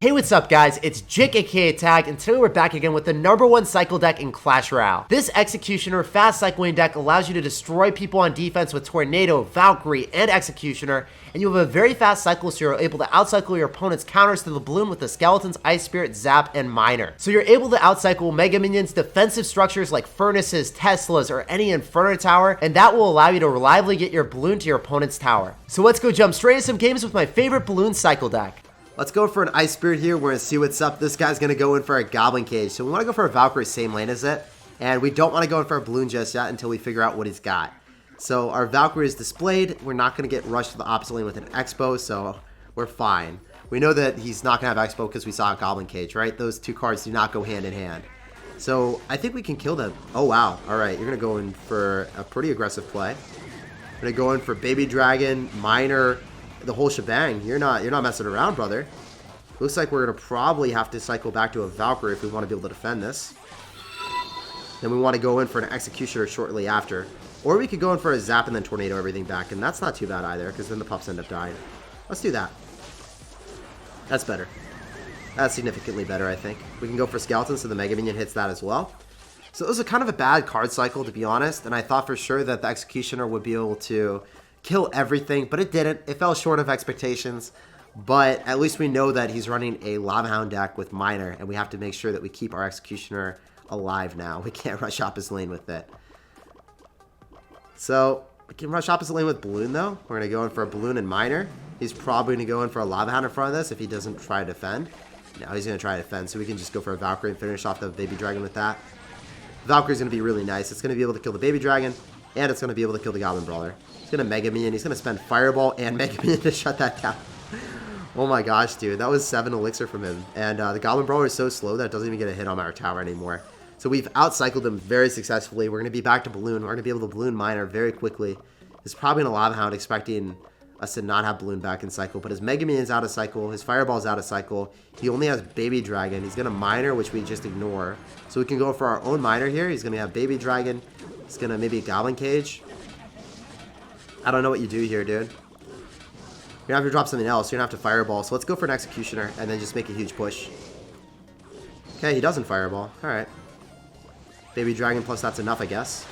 Hey, what's up guys, it's Jake aka Tag, and today we're back again with the #1 cycle deck in Clash Royale. This Executioner fast cycling deck allows you to destroy people on defense with Tornado, Valkyrie, and Executioner, and you have a very fast cycle, so you're able to outcycle your opponent's counters to the balloon with the Skeletons, Ice Spirit, Zap, and Miner. So you're able to outcycle Mega Minions, defensive structures like Furnaces, Teslas, or any Inferno Tower, and that will allow you to reliably get your balloon to your opponent's tower. So let's go jump straight into some games with my favorite balloon cycle deck. Let's go for an Ice Spirit here. We're going to see what's up. This guy's going to go in for a Goblin Cage. So we want to go for a Valkyrie, same lane as it. And we don't want to go in for a Balloon just yet until we figure out what he's got. So our Valkyrie is displayed. We're not going to get rushed to the opposite lane with an Expo, so we're fine. We know that he's not going to have Expo because we saw a Goblin Cage, right? Those two cards do not go hand in hand. So I think we can kill them. Oh, wow. All right, you're going to go in for a pretty aggressive play. We're going to go in for Baby Dragon, Miner, the whole shebang. You're not messing around, brother. Looks like we're gonna probably have to cycle back to a Valkyrie if we want to be able to defend this. Then we want to go in for an Executioner shortly after, or we could go in for a Zap and then Tornado everything back, and that's not too bad either because then the pups end up dying. Let's do that. That's better. That's significantly better, I think. We can go for Skeletons so the Mega Minion hits that as well. So it was a kind of a bad card cycle, to be honest, and I thought for sure that the Executioner would be able to kill everything, but it didn't. It fell short of expectations, but at least we know that he's running a Lava Hound deck with Miner, and we have to make sure that we keep our Executioner alive now. We can't rush opposite lane with it. So we can rush opposite lane with Balloon, though. We're going to go in for a Balloon and Miner. He's probably going to go in for a Lava Hound in front of this if he doesn't try to defend. No, he's going to try to defend, so we can just go for a Valkyrie and finish off the Baby Dragon with that. Valkyrie's going to be really nice. It's going to be able to kill the Baby Dragon, and it's going to be able to kill the Goblin Brawler. He's going to Mega Minion. He's going to spend Fireball and Mega Minion to shut that down. Oh my gosh, dude. That was 7 elixir from him. And the Goblin Brawler is so slow that it doesn't even get a hit on our tower anymore. So we've outcycled him very successfully. We're going to be back to Balloon. We're going to be able to Balloon Miner very quickly. He's probably in a Lava Hound expecting us to not have Balloon back in cycle. But his Mega Minion's out of cycle. His Fireball's out of cycle. He only has Baby Dragon. He's going to Miner, which we just ignore. So we can go for our own Miner here. He's going to have Baby Dragon. He's going to maybe Goblin Cage. I don't know what you do here, dude. You're going to have to drop something else. You're going to have to Fireball. So let's go for an Executioner and then just make a huge push. Okay, he doesn't Fireball. Alright. Baby Dragon plus that's enough, I guess.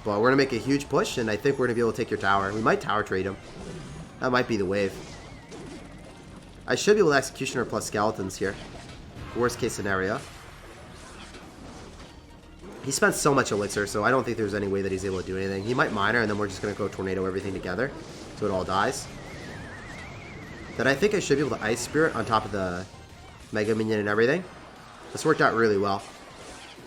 But we're going to make a huge push, and I think we're going to be able to take your tower. We might tower trade him. That might be the wave. I should be able to Executioner plus Skeletons here. Worst case scenario. He spent so much elixir, so I don't think there's any way that he's able to do anything. He might Miner, and then we're just going to go Tornado everything together, so it all dies. Then I think I should be able to Ice Spirit on top of the Mega Minion and everything. This worked out really well.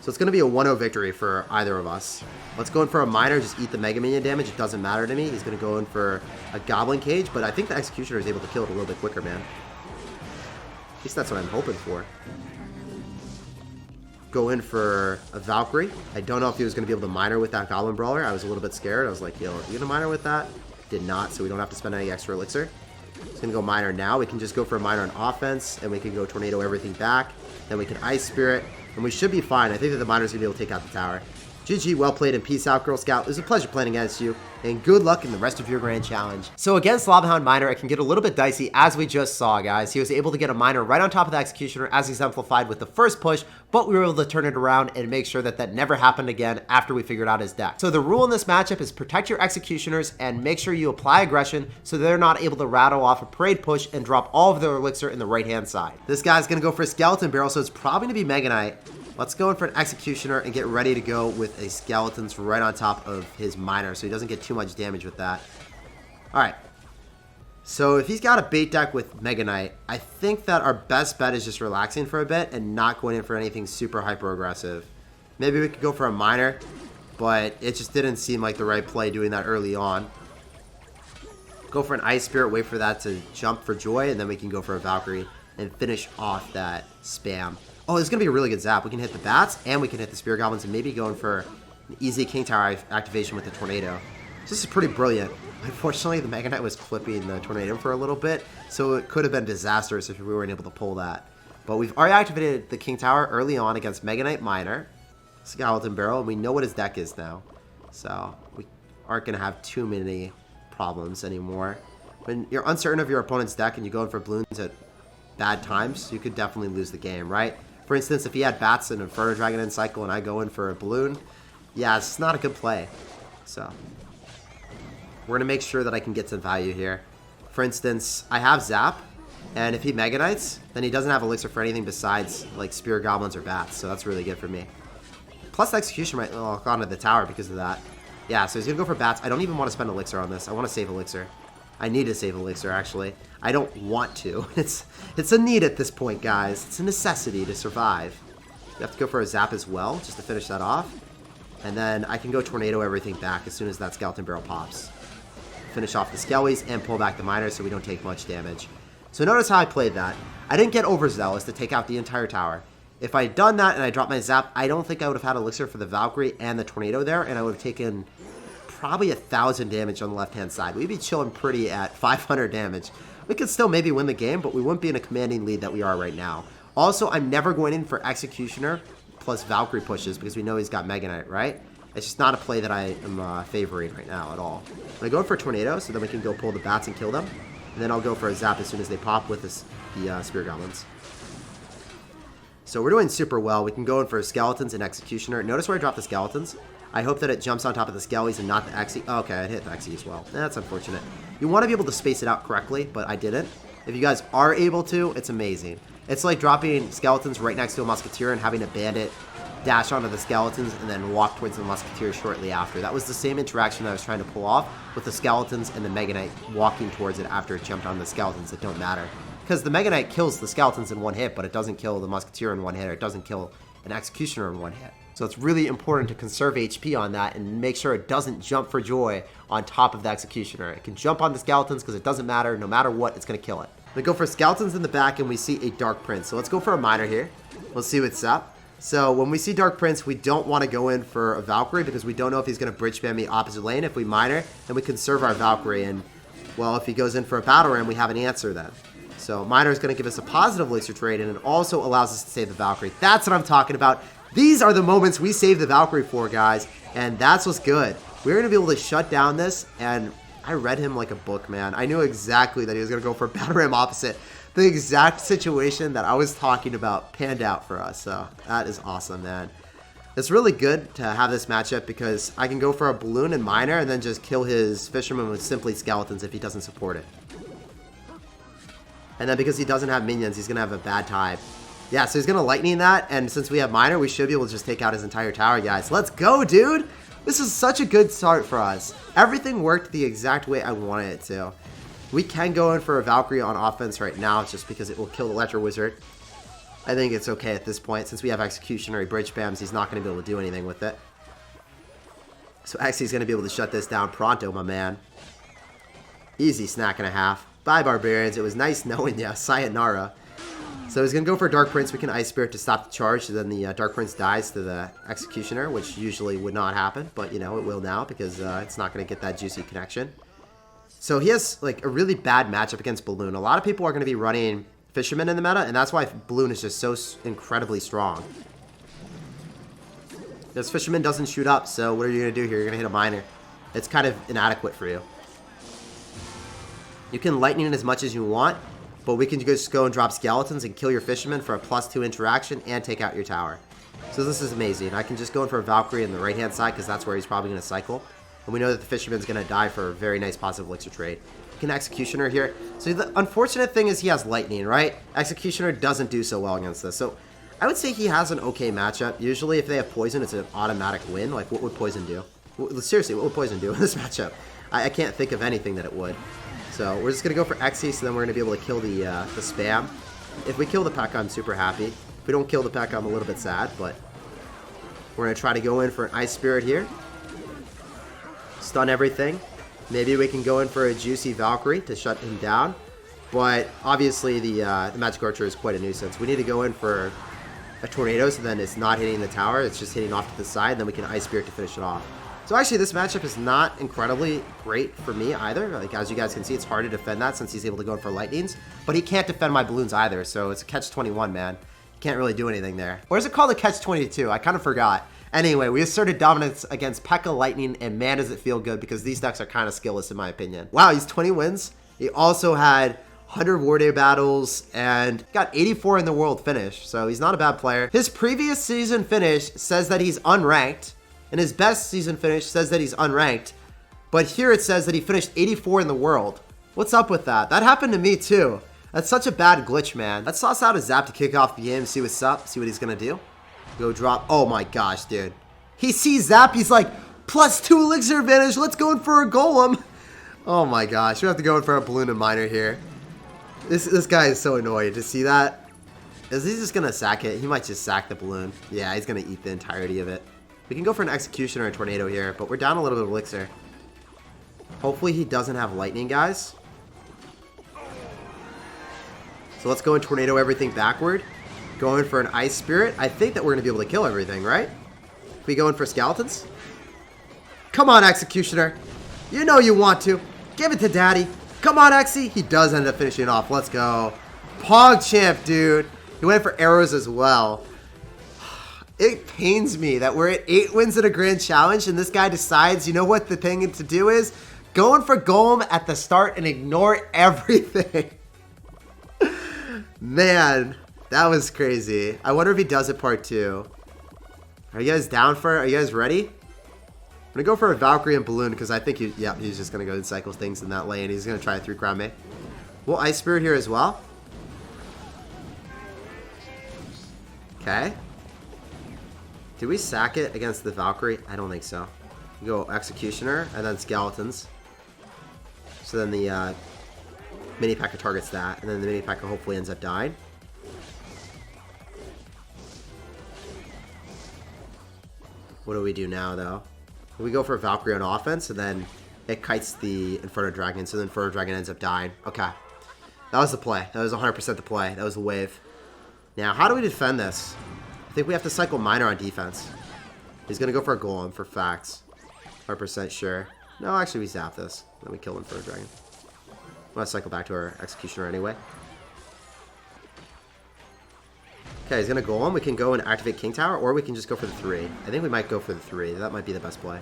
So it's going to be a 1-0 victory for either of us. Let's go in for a Miner, just eat the Mega Minion damage. It doesn't matter to me. He's going to go in for a Goblin Cage, but I think the Executioner is able to kill it a little bit quicker, man. At least that's what I'm hoping for. Go in for a Valkyrie. I don't know if he was going to be able to Miner with that Goblin Brawler. I was a little bit scared. I was like, yo, are you going to Miner with that? Did not, so we don't have to spend any extra elixir. He's going to go Miner now. We can just go for a Miner on offense, and we can go Tornado everything back. Then we can Ice Spirit, and we should be fine. I think that the Miner's going to be able to take out the tower. GG, well played, and peace out, Girl Scout. It was a pleasure playing against you, and good luck in the rest of your grand challenge. So against Lava Hound Miner, it can get a little bit dicey, as we just saw, guys. He was able to get a Miner right on top of the Executioner, as exemplified with the first push, but we were able to turn it around and make sure that that never happened again after we figured out his deck. So the rule in this matchup is protect your Executioners and make sure you apply aggression so they're not able to rattle off a parade push and drop all of their elixir in the right-hand side. This guy's going to go for a Skeleton Barrel, so it's probably going to be Mega Knight. Let's go in for an Executioner and get ready to go with a Skeletons right on top of his Miner so he doesn't get too much damage with that. Alright. So if he's got a bait deck with Mega Knight, I think that our best bet is just relaxing for a bit and not going in for anything super hyper aggressive. Maybe we could go for a Miner, but it just didn't seem like the right play doing that early on. Go for an Ice Spirit, wait for that to jump for joy, and then we can go for a Valkyrie and finish off that spam. Oh, this is going to be a really good zap. We can hit the bats, and we can hit the Spear Goblins, and maybe going for an easy King Tower activation with the Tornado. So this is pretty brilliant. Unfortunately, the Mega Knight was clipping the Tornado for a little bit, so it could have been disastrous if we weren't able to pull that. But we've already activated the King Tower early on against Mega Knight Miner, Skeleton Barrel, and we know what his deck is now. So we aren't going to have too many problems anymore. When you're uncertain of your opponent's deck and you go in for balloons at bad times, you could definitely lose the game, right? For instance, if he had bats and Inferno Dragon in cycle and I go in for a balloon, yeah, it's not a good play. So we're going to make sure that I can get some value here. For instance, I have Zap, and if he Mega Knights, then he doesn't have Elixir for anything besides like Spear Goblins or Bats, so that's really good for me. Plus the Execution might lock onto the tower because of that. Yeah, so he's going to go for Bats. I don't even want to spend Elixir on this. I want to save Elixir. I need to save Elixir, actually. I don't want to. It's a need at this point, guys. It's a necessity to survive. You have to go for a Zap as well, just to finish that off. And then I can go Tornado everything back as soon as that Skeleton Barrel pops. Finish off the Skellies and pull back the Miners so we don't take much damage. So notice how I played that. I didn't get overzealous to take out the entire tower. If I had done that and I dropped my Zap, I don't think I would have had Elixir for the Valkyrie and the Tornado there, and I would have taken probably 1,000 damage on the left-hand side. We'd be chilling pretty at 500 damage. We could still maybe win the game, but we wouldn't be in a commanding lead that we are right now. Also, I'm never going in for Executioner plus Valkyrie pushes because we know he's got Mega Knight, right? It's just not a play that I am favoring right now at all. I'm going to go for Tornado so then we can go pull the Bats and kill them. And then I'll go for a Zap as soon as they pop with the Spear Goblins. So we're doing super well. We can go in for Skeletons and Executioner. Notice where I dropped the Skeletons. I hope that it jumps on top of the Skellies and not the Exy. Oh, okay, I hit the Exy as well. That's unfortunate. You want to be able to space it out correctly, but I didn't. If you guys are able to, it's amazing. It's like dropping Skeletons right next to a Musketeer and having a Bandit dash onto the Skeletons and then walk towards the Musketeer shortly after. That was the same interaction that I was trying to pull off with the Skeletons and the Mega Knight walking towards it after it jumped on the Skeletons that don't matter. Because the Mega Knight kills the Skeletons in one hit, but it doesn't kill the Musketeer in one hit, or it doesn't kill an Executioner in one hit. So it's really important to conserve HP on that and make sure it doesn't jump for joy on top of the Executioner. It can jump on the Skeletons because it doesn't matter. No matter what, it's going to kill it. We go for Skeletons in the back and we see a Dark Prince. So let's go for a Miner here. Let's see what's up. So when we see Dark Prince, we don't want to go in for a Valkyrie because we don't know if he's going to bridge spam me opposite lane. If we Miner, then we conserve our Valkyrie. And, well, if he goes in for a Battle Ram, we have an answer then. So Miner is going to give us a positive Elixir trade, and it also allows us to save the Valkyrie. That's what I'm talking about. These are the moments we save the Valkyrie for, guys, and that's what's good. We're going to be able to shut down this, and I read him like a book, man. I knew exactly that he was going to go for a Battle Ram opposite. The exact situation that I was talking about panned out for us, so that is awesome, man. It's really good to have this matchup because I can go for a Balloon and Miner and then just kill his Fisherman with simply Skeletons if he doesn't support it. And then because he doesn't have minions, he's going to have a bad time. Yeah, so he's going to Lightning that, and since we have Miner, we should be able to just take out his entire tower, guys. Let's go, dude! This is such a good start for us. Everything worked the exact way I wanted it to. We can go in for a Valkyrie on offense right now just because it will kill the Electro Wizard. I think it's okay at this point. Since we have Executioner, he bridge spams, he's not going to be able to do anything with it. So Exy's going to be able to shut this down pronto, my man. Easy snack and a half. Bye, Barbarians. It was nice knowing ya. Sayonara. So he's going to go for Dark Prince. We can Ice Spirit to stop the charge. So then the Dark Prince dies to the Executioner, which usually would not happen. But, you know, it will now because it's not going to get that juicy connection. So he has, like, a really bad matchup against Balloon. A lot of people are going to be running Fisherman in the meta, and that's why Balloon is just so incredibly strong. This Fisherman doesn't shoot up, so what are you going to do here? You're going to hit a Miner. It's kind of inadequate for you. You can Lightning it as much as you want, but we can just go and drop Skeletons and kill your Fisherman for a +2 interaction and take out your tower. So this is amazing. I can just go in for a Valkyrie on the right-hand side because that's where he's probably going to cycle. And we know that the Fisherman's going to die for a very nice positive Elixir trade. You can Executioner here. So the unfortunate thing is he has Lightning, right? Executioner doesn't do so well against this. So I would say he has an okay matchup. Usually if they have Poison, it's an automatic win. Like, what would Poison do? Seriously, what would Poison do in this matchup? I can't think of anything that it would. So we're just going to go for Exy, so then we're going to be able to kill the spam. If we kill the Pekka, I'm super happy. If we don't kill the Pekka, I'm a little bit sad, but we're going to try to go in for an Ice Spirit here. Stun everything. Maybe we can go in for a juicy Valkyrie to shut him down. But obviously the Magic Archer is quite a nuisance. We need to go in for a Tornado, so then it's not hitting the tower. It's just hitting off to the side, and then we can Ice Spirit to finish it off. So actually, this matchup is not incredibly great for me either. Like, as you guys can see, it's hard to defend that since he's able to go in for Lightnings. But he can't defend my Balloons either, so it's a catch-21, man. Can't really do anything there. Or is it called a catch-22? I kind of forgot. Anyway, we asserted dominance against Pekka, Lightning, and man, does it feel good because these decks are kind of skillless in my opinion. Wow, he's 20 wins. He also had 100 War Day battles, and got 84 in the world finish, so he's not a bad player. His previous season finish says that he's unranked, and his best season finish says that he's unranked, but here it says that he finished 84 in the world. What's up with that? That happened to me too. That's such a bad glitch, man. Let's toss out a zap to kick off the game, see what's up, see what he's gonna do. Go drop. Oh my gosh, dude. He sees zap, he's like, +2 elixir advantage, let's go in for a golem. Oh my gosh, we have to go in for a balloon and miner here. This guy is so annoyed. To see that? Is he just gonna sack it? He might just sack the balloon. Yeah, he's gonna eat the entirety of it. We can go for an execution or a tornado here, but we're down a little bit of elixir. Hopefully he doesn't have lightning, guys. So let's go and tornado everything backward. Going for an ice spirit. I think that we're gonna be able to kill everything, right? We go in for skeletons? Come on, executioner. You know you want to. Give it to daddy. Come on, Exy. He does end up finishing it off. Let's go. PogChamp, dude. He went for arrows as well. It pains me that we're at 8 wins at a grand challenge and this guy decides, you know what the thing to do is? Going for Golem at the start and ignore everything. Man, that was crazy. I wonder if he does it part 2. Are you guys down for it? Are you guys ready? I'm gonna go for a Valkyrie and Balloon because I think he's just gonna go and cycle things in that lane. He's gonna try a 3 crown me. We'll Ice Spirit here as well. Okay. Do we sack it against the Valkyrie? I don't think so. We go Executioner and then Skeletons. So then the Mini Pekka targets that, and then the Mini Pekka hopefully ends up dying. What do we do now, though? We go for Valkyrie on offense, and then it kites the Inferno Dragon, so the Inferno Dragon ends up dying. Okay. That was the play. That was 100% the play. That was the wave. Now, how do we defend this? I think we have to cycle Miner on defense. He's going to go for a Golem, for facts. 100% sure. No, actually, we zap this. Then we kill the Inferno Dragon. I'm going to cycle back to our Executioner anyway. Okay, he's going to Golem. We can go and activate King Tower, or we can just go for the 3. I think we might go for the 3. That might be the best play.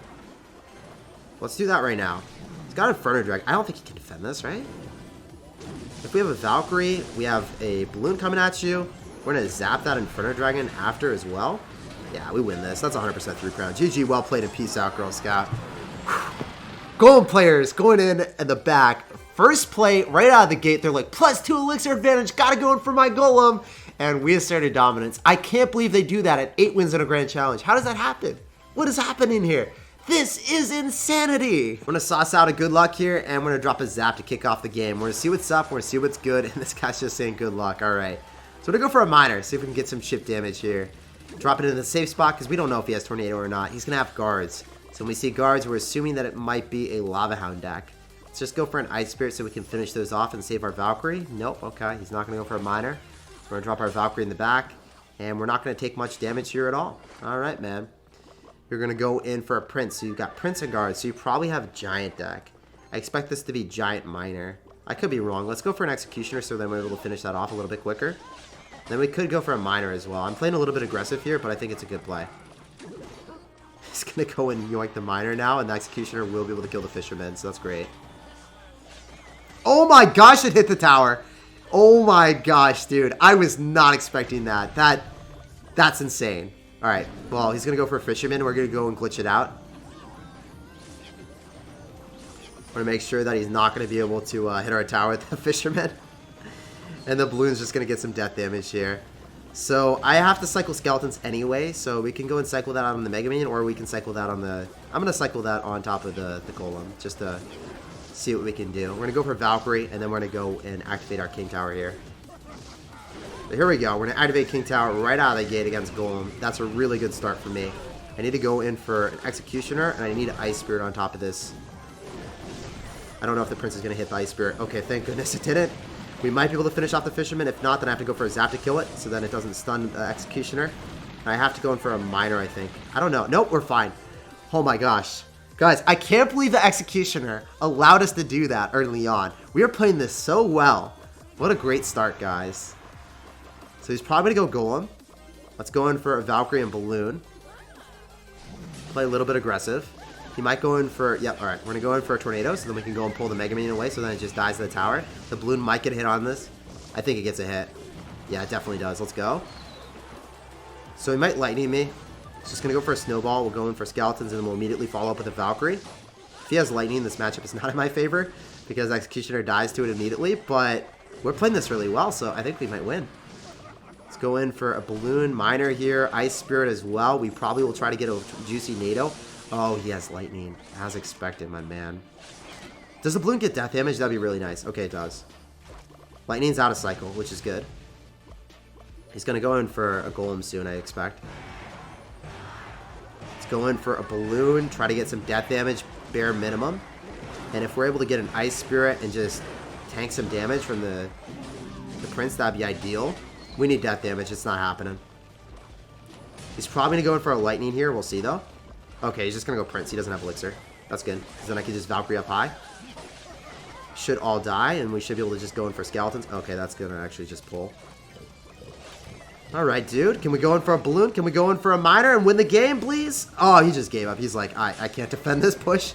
Let's do that right now. He's got Inferno Dragon. I don't think he can defend this, right? If we have a Valkyrie, we have a Balloon coming at you. We're going to zap that Inferno Dragon after as well. Yeah, we win this. That's 100% 3 crown. GG, well played, and peace out, Girl Scout. Golem players going in at the back. First play, right out of the gate, they're like, +2 elixir advantage. Gotta go in for my Golem. And we asserted dominance. I can't believe they do that at 8 wins in a grand challenge. How does that happen? What is happening here? This is insanity. I'm gonna sauce out a good luck here, and I'm gonna drop a zap to kick off the game. We're gonna see what's up, we're gonna see what's good, and this guy's just saying good luck. All right. So we're gonna go for a miner, see if we can get some chip damage here. Drop it in the safe spot, because we don't know if he has Tornado or not. He's gonna have guards. So when we see guards, we're assuming that it might be a Lava Hound deck. Let's just go for an Ice Spirit so we can finish those off and save our Valkyrie. Nope, okay, he's not gonna go for a miner. We're gonna drop our Valkyrie in the back, and we're not gonna take much damage here at all. All right, man. You're gonna go in for a Prince, so you've got Prince and Guard, so you probably have a Giant deck. I expect this to be Giant Miner. I could be wrong. Let's go for an Executioner so then we're able to finish that off a little bit quicker. Then we could go for a Miner as well. I'm playing a little bit aggressive here, but I think it's a good play. He's gonna go and yoink the Miner now, and the Executioner will be able to kill the Fisherman, so that's great. Oh my gosh, it hit the tower! Oh my gosh, dude. I was not expecting that. That's insane. Alright, well, he's going to go for a Fisherman. We're going to go and glitch it out. We're going to make sure that he's not going to be able to hit our tower with the Fisherman. And the Balloon's just going to get some death damage here. So, I have to cycle Skeletons anyway, so we can go and cycle that on the Mega Minion, or we can cycle that on the... I'm going to cycle that on top of the Golem, just to see what we can do. We're going to go for Valkyrie, and then we're going to go and activate our King Tower here. So here we go. We're going to activate King Tower right out of the gate against Golem. That's a really good start for me. I need to go in for an Executioner, and I need an Ice Spirit on top of this. I don't know if the Prince is going to hit the Ice Spirit. Okay, thank goodness it didn't. We might be able to finish off the Fisherman. If not, then I have to go for a Zap to kill it, so then it doesn't stun the Executioner. And I have to go in for a Miner, I think. I don't know. Nope, we're fine. Oh my gosh. Guys, I can't believe the Executioner allowed us to do that early on. We are playing this so well. What a great start, guys. So he's probably going to go Golem. Let's go in for a Valkyrie and Balloon. Play a little bit aggressive. He might go in for, yep, all right. We're going to go in for a tornado, so then we can go and pull the Mega Minion away, so then it just dies to the tower. The balloon might get a hit on this. I think it gets a hit. Yeah, it definitely does. Let's go. So he might lightning me. He's just going to go for a snowball. We'll go in for skeletons, and then we'll immediately follow up with a Valkyrie. If he has lightning, this matchup is not in my favor, because Executioner dies to it immediately, but we're playing this really well, so I think we might win. Let's go in for a balloon miner here. Ice Spirit as well. We probably will try to get a juicy NATO. Oh, he has lightning. As expected, my man. Does the balloon get death damage? That'd be really nice. Okay, it does. Lightning's out of cycle, which is good. He's going to go in for a golem soon, I expect. Let's go in for a balloon. Try to get some death damage, bare minimum. And if we're able to get an Ice Spirit and just tank some damage from the Prince, that'd be ideal. We need death damage. It's not happening. He's probably going to go in for a lightning here. We'll see, though. Okay, he's just going to go Prince. He doesn't have elixir. That's good. Because then I can just Valkyrie up high. Should all die, and we should be able to just go in for skeletons. Okay, that's going to actually just pull. All right, dude. Can we go in for a balloon? Can we go in for a miner and win the game, please? Oh, he just gave up. He's like, I can't defend this push.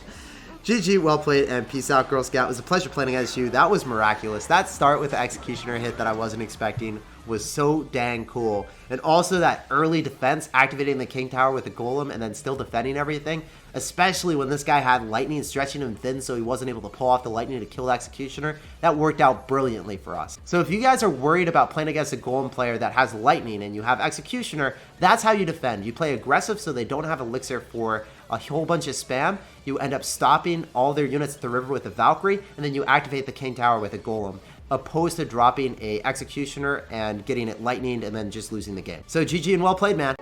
GG, well played, and peace out, Girl Scout. It was a pleasure playing against you. That was miraculous. That start with the Executioner hit that I wasn't expecting was so dang cool. And also that early defense, activating the King Tower with the Golem and then still defending everything, especially when this guy had lightning stretching him thin so he wasn't able to pull off the lightning to kill the Executioner. That worked out brilliantly for us. So if you guys are worried about playing against a Golem player that has lightning and you have Executioner, that's how you defend. You play aggressive so they don't have elixir for a whole bunch of spam. You end up stopping all their units at the river with a Valkyrie, and then you activate the King Tower with a Golem, opposed to dropping a Executioner and getting it lightninged and then just losing the game. So GG and well played, man.